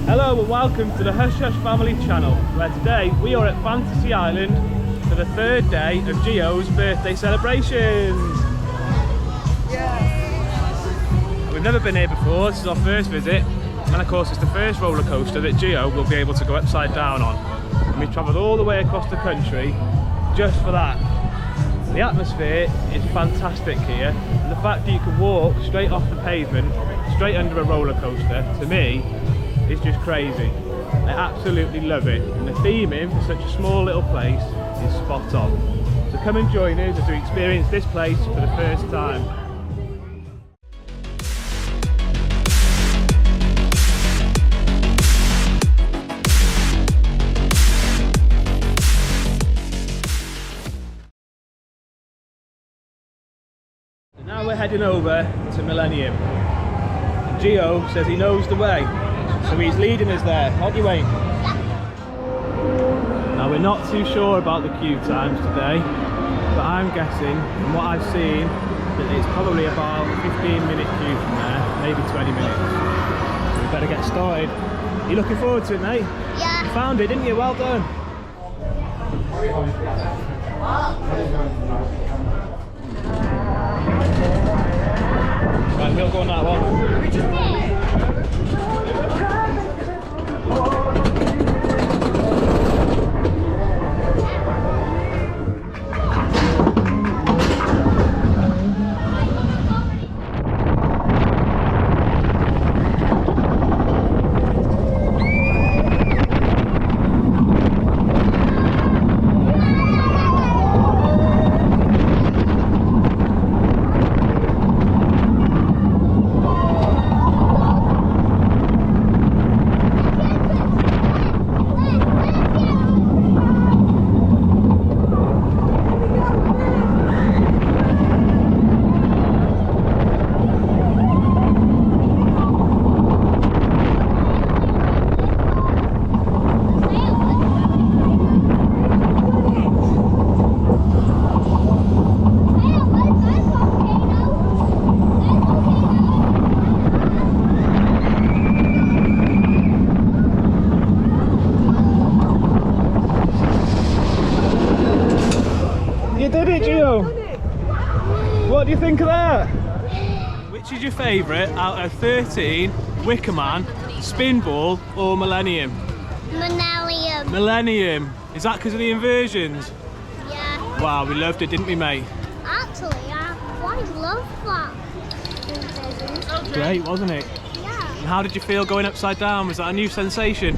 Hello and welcome to the Hush Hush Family channel, where today we are at Fantasy Island for the third day of Gio's birthday celebrations. Yeah. We've never been here before, this is our first visit, and of course it's the first roller coaster that Gio will be able to go upside down on. And we've travelled all the way across the country just for that. The atmosphere is fantastic here, and the fact that you can walk straight off the pavement, straight under a roller coaster, to me, is just crazy. I absolutely love it, and the theming for such a small little place is spot on. So come and join us as we experience this place for the first time. And now we're heading over to Millennium. And Gio says he knows the way, so he's leading us there, aren't you, Wayne? Now we're not too sure about the queue times today, but I'm guessing from what I've seen that it's probably about a 15-minute queue from there, maybe 20 minutes. So we better get started. You looking forward to it, mate? Yeah. You found it, didn't you? Well done. Right, we'll go on that one. You did it, Gio! What do you think of that? Which is your favourite out of 13, Wicker Man, Spin Ball or Millennium? Millennium. Millennium. Is that because of the inversions? Yeah. Wow, we loved it, didn't we, mate? Actually, I quite love that. Great, wasn't it? Yeah. And how did you feel going upside down? Was that a new sensation?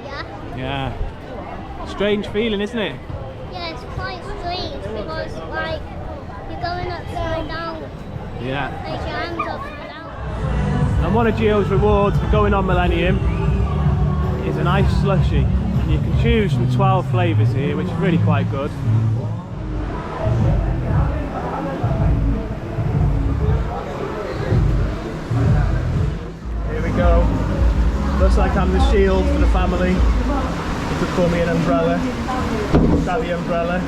Yeah. Yeah. Strange feeling, isn't it? Yeah, it's quite strange because, like, you're going upside down. Yeah. Like, your hands upside down. And one of Gio's rewards for going on Millennium is a nice slushie. And you can choose from 12 flavours here, which is really quite good. Here we go. Looks like I'm the shield for the family. You could call me an umbrella. Is that the umbrella?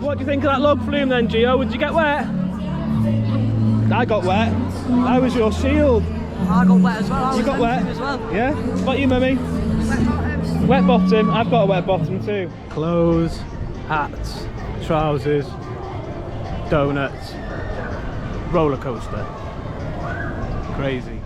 What do you think of that log flume then, Gio? Did you get wet? I got wet. I was your shield. I got wet as well. You got wet as well. Yeah? What about you, mummy? Wet bottom. I've got a wet bottom too. Clothes, hats, trousers, donuts, roller coaster. Crazy.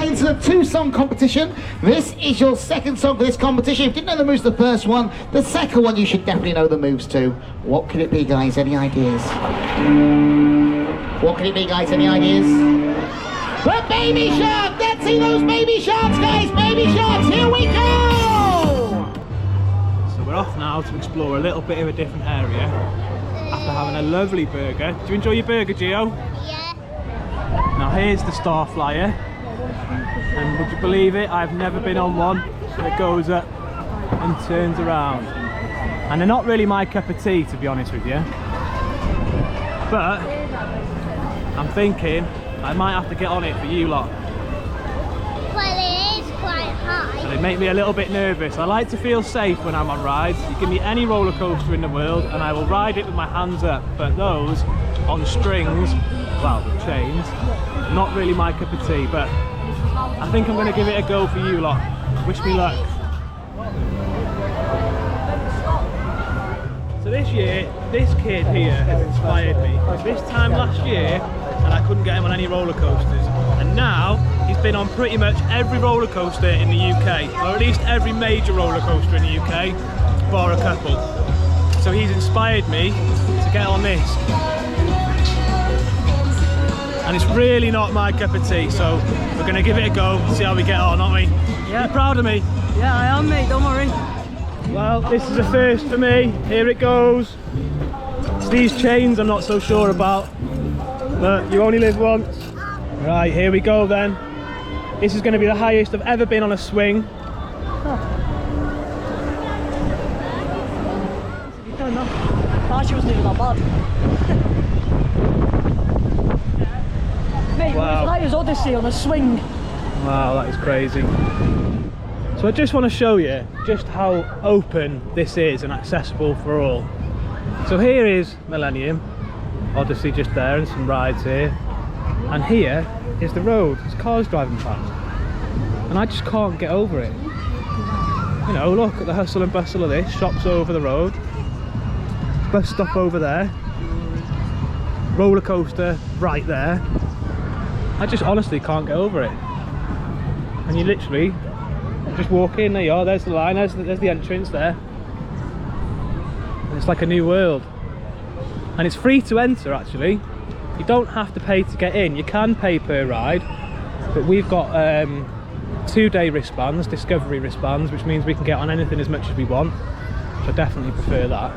It's a two-song competition. This is your second song for this competition. If you didn't know the moves the first one, the second one you should definitely know the moves too. What could it be, guys? Any ideas? What could it be, guys? Any ideas? The baby shark! Let's see those baby sharks, guys! Baby sharks, here we go! So we're off now to explore a little bit of a different area after having a lovely burger. Do you enjoy your burger, Gio? Yeah. Now here's the Star Flyer, and would you believe it, I've never been on one that goes up and turns around. And they're not really my cup of tea, to be honest with you. But I'm thinking I might have to get on it for you lot. Well, it is quite high. So they make me a little bit nervous. I like to feel safe when I'm on rides. You give me any roller coaster in the world and I will ride it with my hands up. But those on strings, well, chains, not really my cup of tea. But I think I'm going to give it a go for you lot. Wish me luck. So this year, this kid here has inspired me. Because this time last year, and I couldn't get him on any roller coasters. And now, he's been on pretty much every roller coaster in the UK. Or at least every major roller coaster in the UK, bar a couple. So he's inspired me to get on this. And it's really not my cup of tea, so we're going to give it a go, see how we get on, aren't we? Yeah. You proud of me? Yeah, I am, mate, don't worry. Well, this is a first for me. Here it goes. It's these chains I'm not so sure about, but you only live once. Right, here we go then. This is going to be the highest I've ever been on a swing. Last year wasn't even that bad. Mate, Wow. it was like his Odyssey on a swing. Wow, that is crazy. So I just want to show you just how open this is and accessible for all. So here is Millennium, Odyssey just there, and some rides here. And here is the road. There's cars driving past. And I just can't get over it. You know, look at the hustle and bustle of this. Shops over the road. Bus stop over there. Roller coaster right there. I just honestly can't get over it. And you literally just walk in, there you are, there's the line, there's the entrance there. And it's like a new world. And it's free to enter actually. You don't have to pay to get in. You can pay per ride, but we've got 2-day wristbands, discovery wristbands, which means we can get on anything as much as we want. So I definitely prefer that.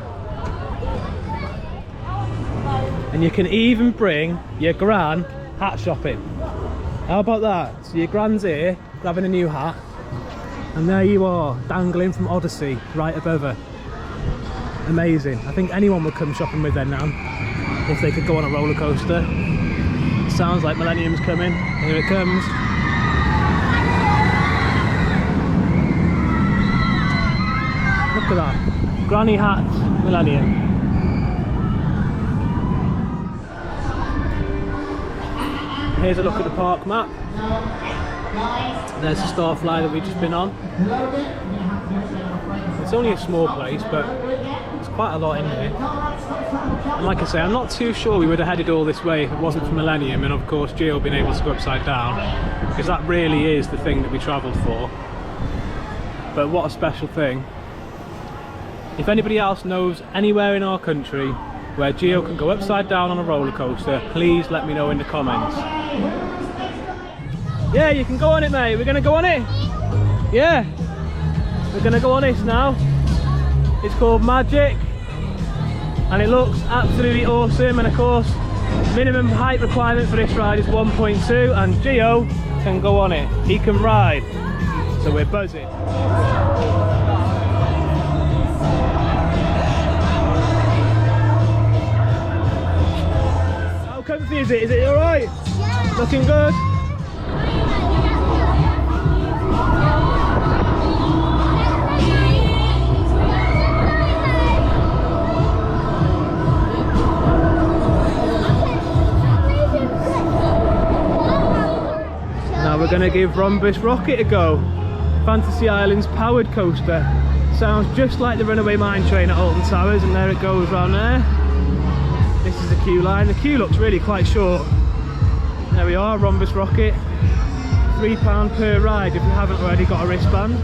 And you can even bring your gran hat shopping. How about that? So your gran's here, grabbing a new hat, and there you are, dangling from Odyssey, right above her. Amazing. I think anyone would come shopping with their nan, if they could go on a roller coaster. It sounds like Millennium's coming. Here it comes. Look at that. Granny hat, Millennium. Here's a look at the park map. There's the Star Flyer that we've just been on. It's only a small place, but there's quite a lot in here. And like I say, I'm not too sure we would have headed all this way if it wasn't for Millennium, and of course Gio being able to go upside down, because that really is the thing that we travelled for. But what a special thing. If anybody else knows anywhere in our country where Gio can go upside down on a roller coaster, please let me know in the comments. Yeah, you can go on it, mate. We're going to go on it. Yeah, we're going to go on this now. It's called Magic, and it looks absolutely awesome. And of course, minimum height requirement for this ride is 1.2, and Gio can go on it. He can ride, so we're buzzing. How comfy is it? Is it all right? Yeah. Looking good? Now we're going to give Rhombus Rocket a go. Fantasy Island's powered coaster. Sounds just like the runaway mine train at Alton Towers, and there it goes round there. This is the queue line. The queue looks really quite short. There we are, Rhombus Rocket. £3 per ride if you haven't already got a wristband.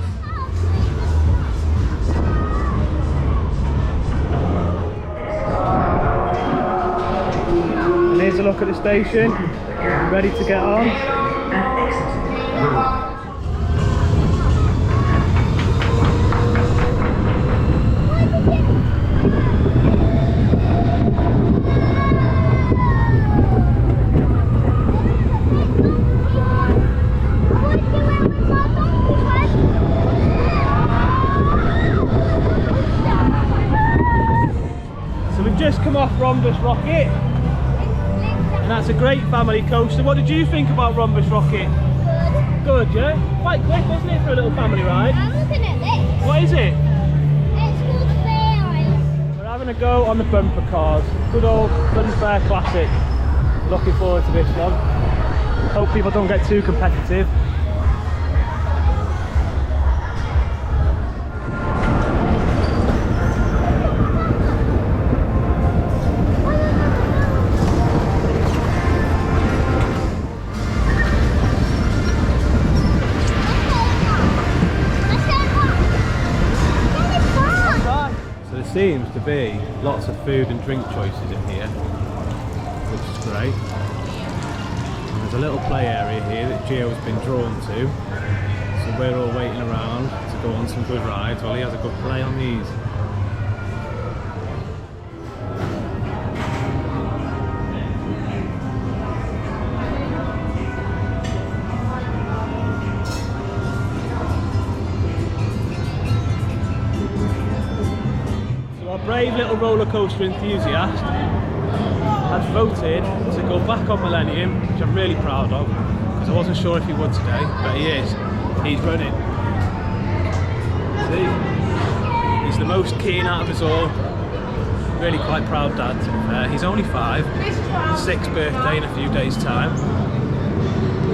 And here's a look at the station. Ready to get on. So we've just come off Rhombus Rocket, and that's a great family coaster. What did you think about Rhombus Rocket? Good, yeah? Quite quick, wasn't it, for a little family ride? I'm looking at this. What is it? It's called fairground. We're having a go on the bumper cars. Good old Fun Fair classic. Looking forward to this one. Hope people don't get too competitive. Seems to be lots of food and drink choices in here, which is great. And there's a little play area here that Gio's been drawn to, so we're all waiting around to go on some good rides while he has a good play on these. Brave little roller coaster enthusiast has voted to go back on Millennium, which I'm really proud of, because I wasn't sure if he would today, but he is. He's running. See? He's the most keen out of us all. Really quite proud dad, to be fair. He's only 5, his 6th birthday in a few days' time.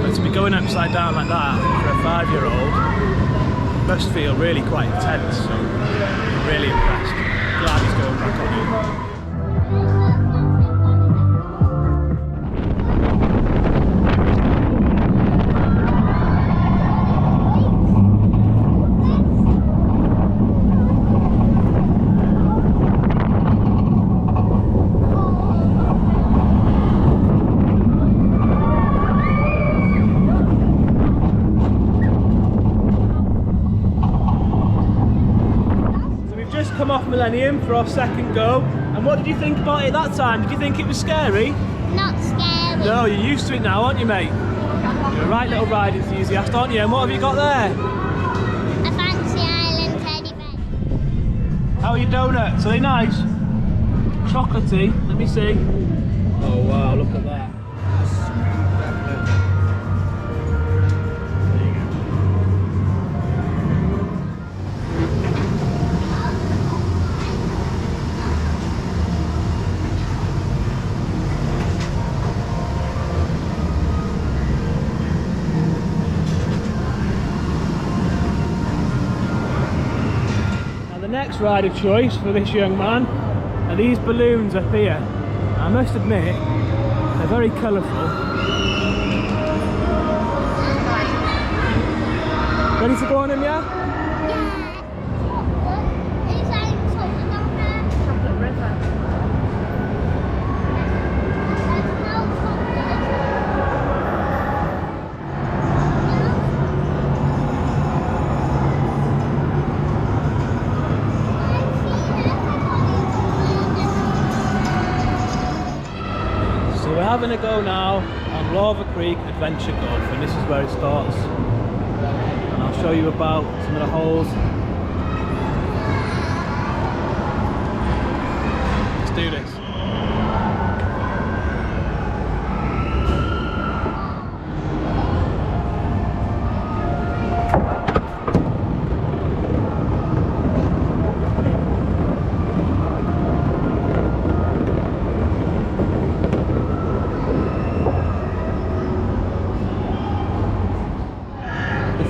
But to be going upside down like that for a 5-year-old must feel really quite intense, so I'm really impressed. Glad he's going back on it. Come off Millennium for our second go, and what did you think about it that time? Did you think it was scary? Not scary. No, you're used to it now, aren't you, mate? You're a right little ride enthusiast, aren't you? And what have you got there? A fancy island teddy bear. How are your donuts? Are they nice? Chocolatey? Let me see. Oh wow, look at that. Next ride of choice for this young man are these balloons up here. I must admit, they're very colourful. Ready to go on them, yeah? Yeah. It's like chocolate down there. Chocolate river. There's no chocolate. We're having a go now on Lava Creek Adventure Golf, and this is where it starts. And I'll show you about some of the holes. Let's do this.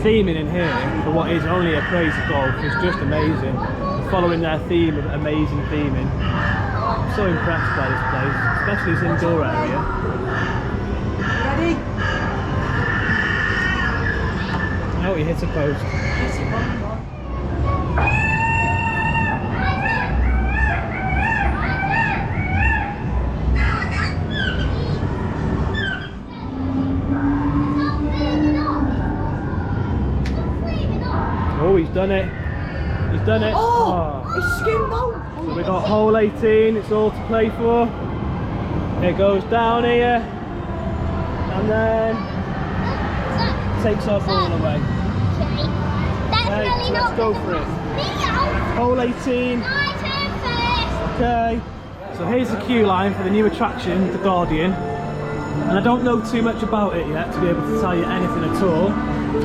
Theming in here for what is only a crazy golf is just amazing. Following their theme of amazing theming. I'm so impressed by this place, especially this indoor area. Ready? Oh, he hits a post. done it. He's done it. Oh, it's skimmed out. So we got hole 18, it's all to play for. It goes down here, and then takes our ball away. Okay, so let's go for it. Hole 18. Okay, so here's the queue line for the new attraction, the Guardian. And I don't know too much about it yet to be able to tell you anything at all.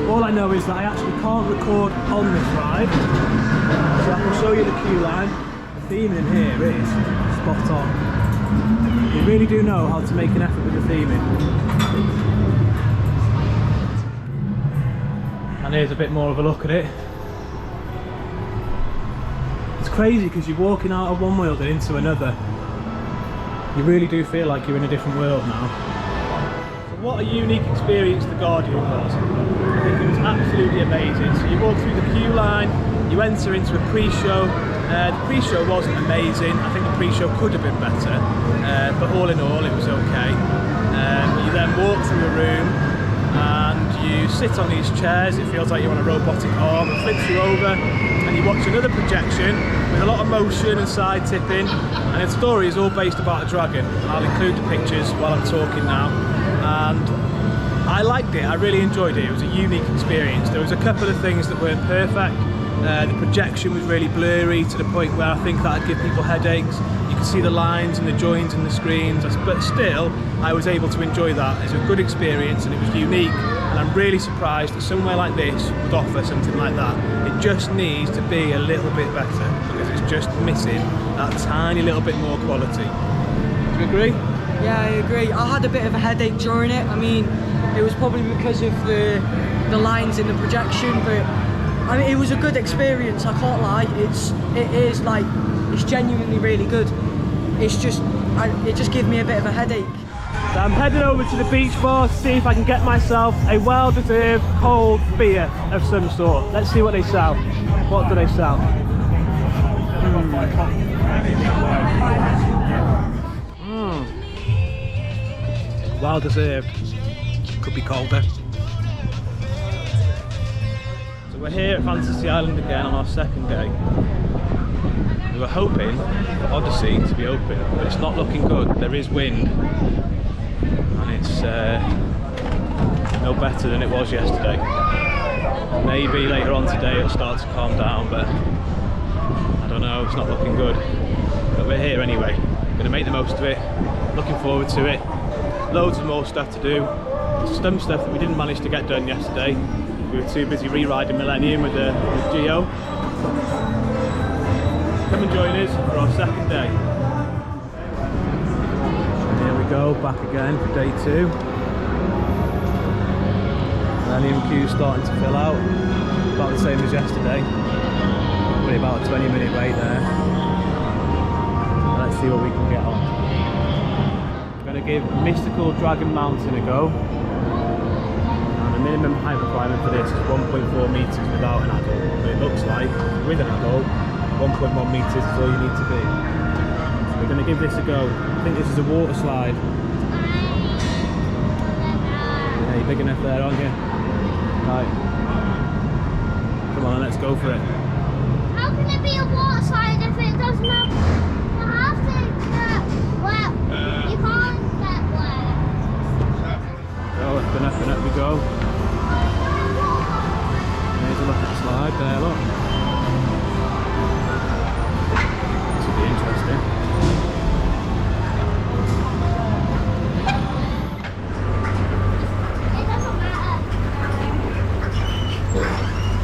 All I know is that I actually can't record on this ride. So I can show you the queue line. The theming in here is spot on. You really do know how to make an effort with the theming. And here's a bit more of a look at it. It's crazy because you're walking out of one world and into another. You really do feel like you're in a different world now. So what a unique experience the Guardian was. I think it was absolutely amazing. So you walk through the queue line, you enter into a pre-show. The pre-show wasn't amazing. I think the pre-show could have been better, but all in all it was okay. You then walk through a room and you sit on these chairs. It feels like you're on a robotic arm. It flips you over and you watch another projection with a lot of motion and side tipping, and the story is all based about a dragon. I'll include the pictures while I'm talking now. And I liked it, I really enjoyed it. It was a unique experience. There was a couple of things that weren't perfect. The projection was really blurry to the point where I think that'd give people headaches. You could see the lines and the joins in the screens, but still I was able to enjoy that. It was a good experience and it was unique, and I'm really surprised that somewhere like this would offer something like that. It just needs to be a little bit better because it's just missing that tiny little bit more quality. Do you agree? Yeah, I agree. I had a bit of a headache during it. I mean, it was probably because of the lines in the projection, but I mean, it was a good experience, I can't lie. It's genuinely really good. It's just, it just gave me a bit of a headache. So I'm heading over to the beach bar to see if I can get myself a well-deserved cold beer of some sort. Let's see what they sell. What do they sell? Well deserved. Could be colder. So we're here at Fantasy Island again on our second day. We were hoping for Odyssey to be open, but it's not looking good. There is wind, and it's no better than it was yesterday. Maybe later on today it'll start to calm down, but I don't know, it's not looking good. But we're here anyway. Gonna make the most of it. Looking forward to it. Loads of more stuff to do. Some stuff that we didn't manage to get done yesterday. We were too busy re-riding Millennium with Gio. Come and join us for our second day. Here we go, back again for day 2. Millennium queue's starting to fill out. About the same as yesterday. Probably about a 20-minute wait there. Let's see what we can get on. We're going to give Mystical Dragon Mountain a go. And the minimum height requirement for this is 1.4 metres without an adult. But it looks like, with an adult, 1.1 metres is all you need to be. So we're going to give this a go. I think this is a water slide. Yeah, you're big enough there, aren't you? Right. Come on, let's go for it. How can it be a water slide if it doesn't have to get wet? You can't get wet. Go, up and up and up we go. Here's a look at the slide there, look. This will be interesting. It doesn't matter.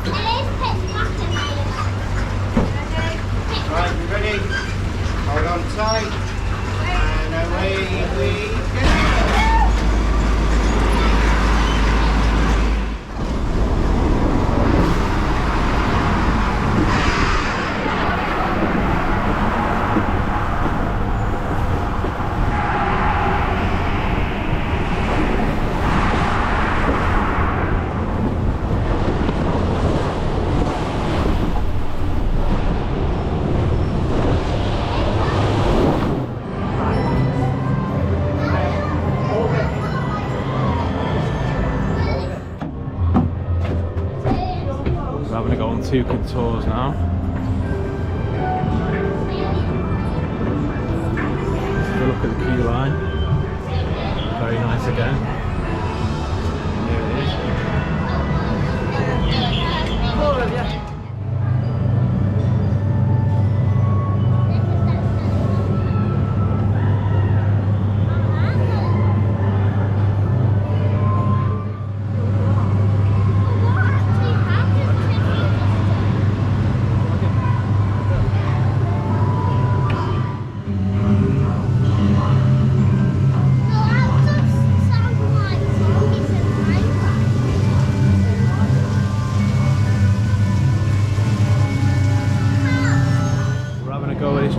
It is pitch black in there. Right, you ready? Hold on tight. And away we go. 2 tours now. Let's have a look at the queue line. Very nice again. Here it is.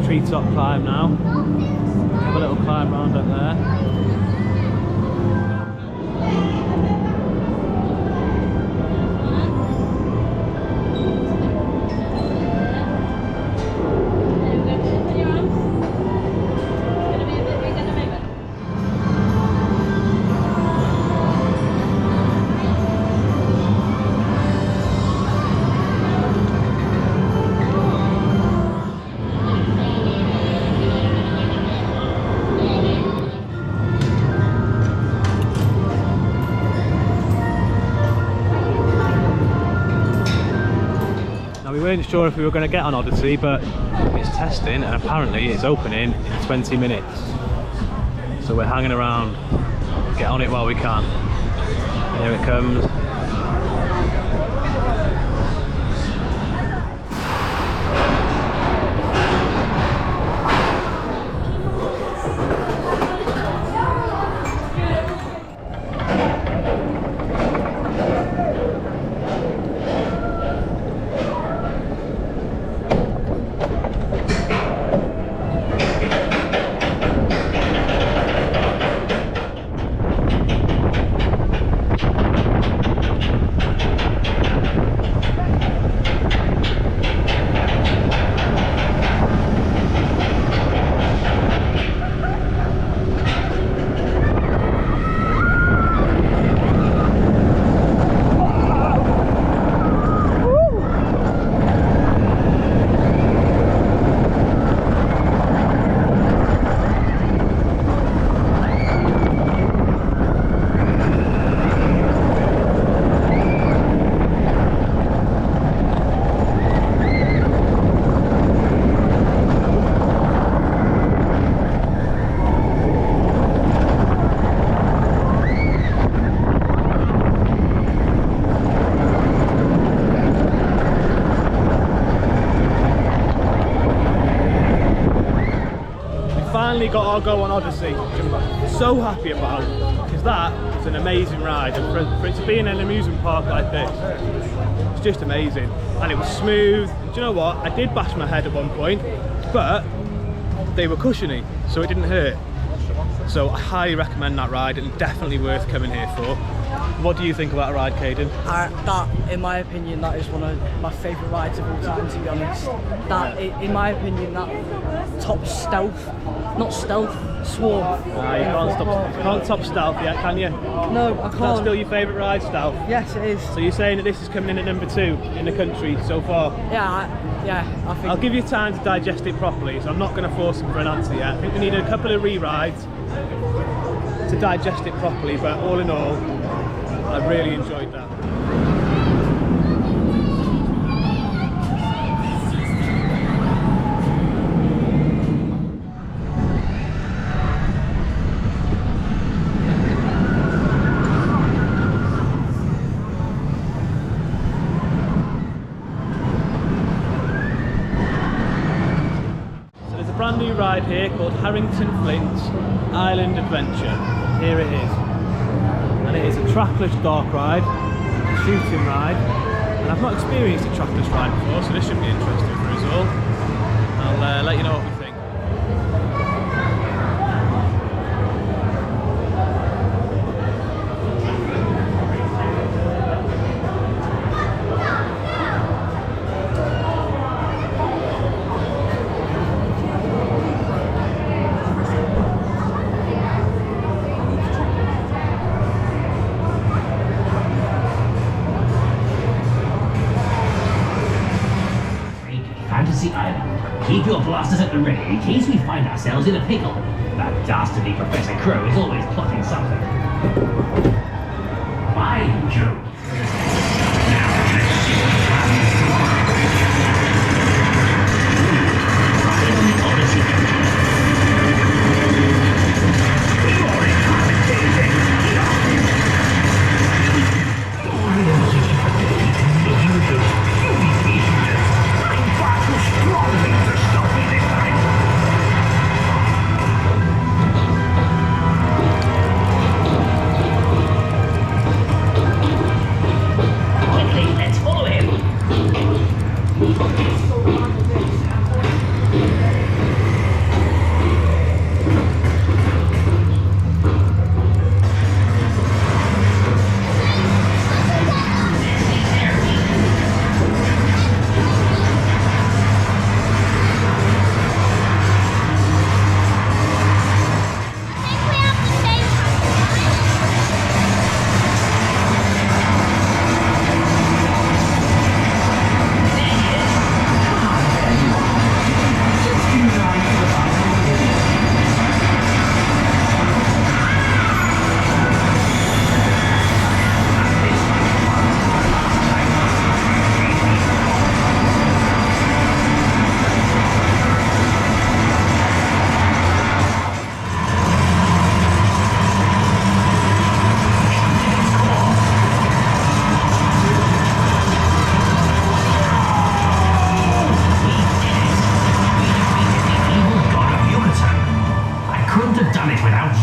Treetop climb now. Have a little climb round up there. We weren't sure if we were going to get on Odyssey, but it's testing and apparently it's opening in 20 minutes. So we're hanging around, get on it while we can. Here it comes. Finally got our go on Odyssey, which I'm so happy about, because that was an amazing ride, and for it to be in an amusement park like this, it's just amazing. And it was smooth, and do you know what, I did bash my head at one point, but they were cushiony, so it didn't hurt. So I highly recommend that ride, and definitely worth coming here for. What do you think about a ride, Caden? That, in my opinion, that is one of my favourite rides of all time, to be honest. That, in my opinion, that tops stealth. Not stealth, swarm. You can't top stealth yet, can you? No, I can't. Is that still your favourite ride, stealth? Yes, it is. So you're saying that this is coming in at number 2 in the country so far? Yeah, I think... I'll give you time to digest it properly, so I'm not going to force him for an answer yet. I think we need a couple of re-rides to digest it properly, but all in all, I really enjoyed that. So there's a brand new ride here called Harrington Flint's Island Adventure. Here it is. And it is a trackless dark ride, a shooting ride, and I've not experienced a trackless ride before, so this should be interesting for us all. I'll let you know what we think. Keep your blasters at the ready in case we find ourselves in a pickle. That dastardly Professor Crow is always plotting something. Fine, Joe. Now let's see what happens tomorrow. In the Odyssey.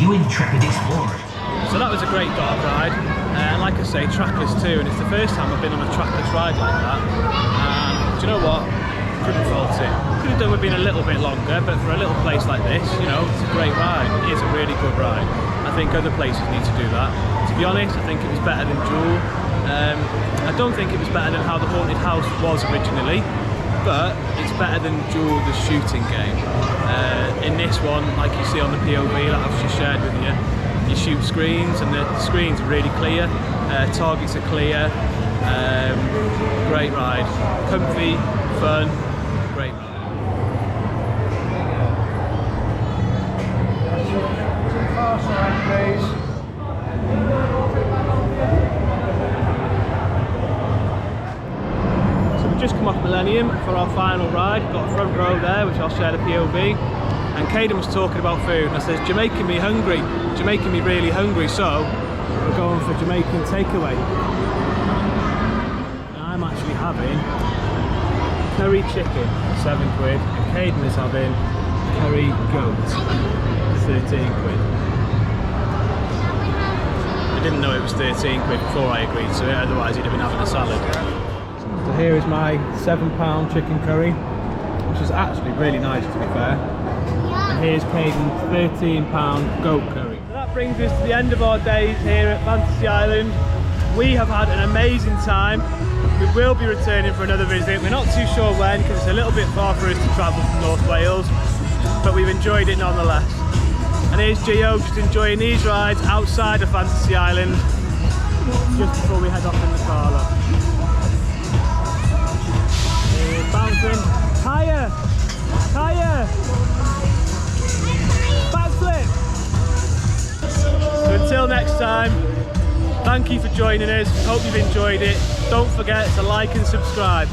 Intrepid explorer. So that was a great dark ride, and like I say, trackless too, and it's the first time I've been on a trackless ride like that, and do you know what? Couldn't fault it. Could have done with being a little bit longer, but for a little place like this, you know, it's a great ride. It is a really good ride. I think other places need to do that. To be honest, I think it was better than Gio'S. I don't think it was better than how the Haunted House was originally, but it's better than Gio'S, the shooting game. In this one, like you see on the POV that I've just shared with you, you shoot screens and the screens are really clear, targets are clear, great ride, comfy, fun, great ride. Far side, please. Just come off Millennium for our final ride. Got a front row there, which I'll share the POV. And Caden was talking about food, and I said, "You're making me hungry. You're making me really hungry." So we're going for Jamaican takeaway. And I'm actually having curry chicken, £7, and Caden is having curry goat, 13 quid. I didn't know it was 13 quid before I agreed to it, otherwise he'd have been having a salad. So here is my £7 chicken curry, which is actually really nice to be fair. And here's Caden's £13 goat curry. So that brings us to the end of our days here at Fantasy Island. We have had an amazing time. We will be returning for another visit. We're not too sure when, because it's a little bit far for us to travel from North Wales, but we've enjoyed it nonetheless. And here's Gio just enjoying these rides outside of Fantasy Island just before we head off in the car. Look. Bouncing. Higher! Higher! Backflip! So until next time, thank you for joining us. Hope you've enjoyed it. Don't forget to like and subscribe.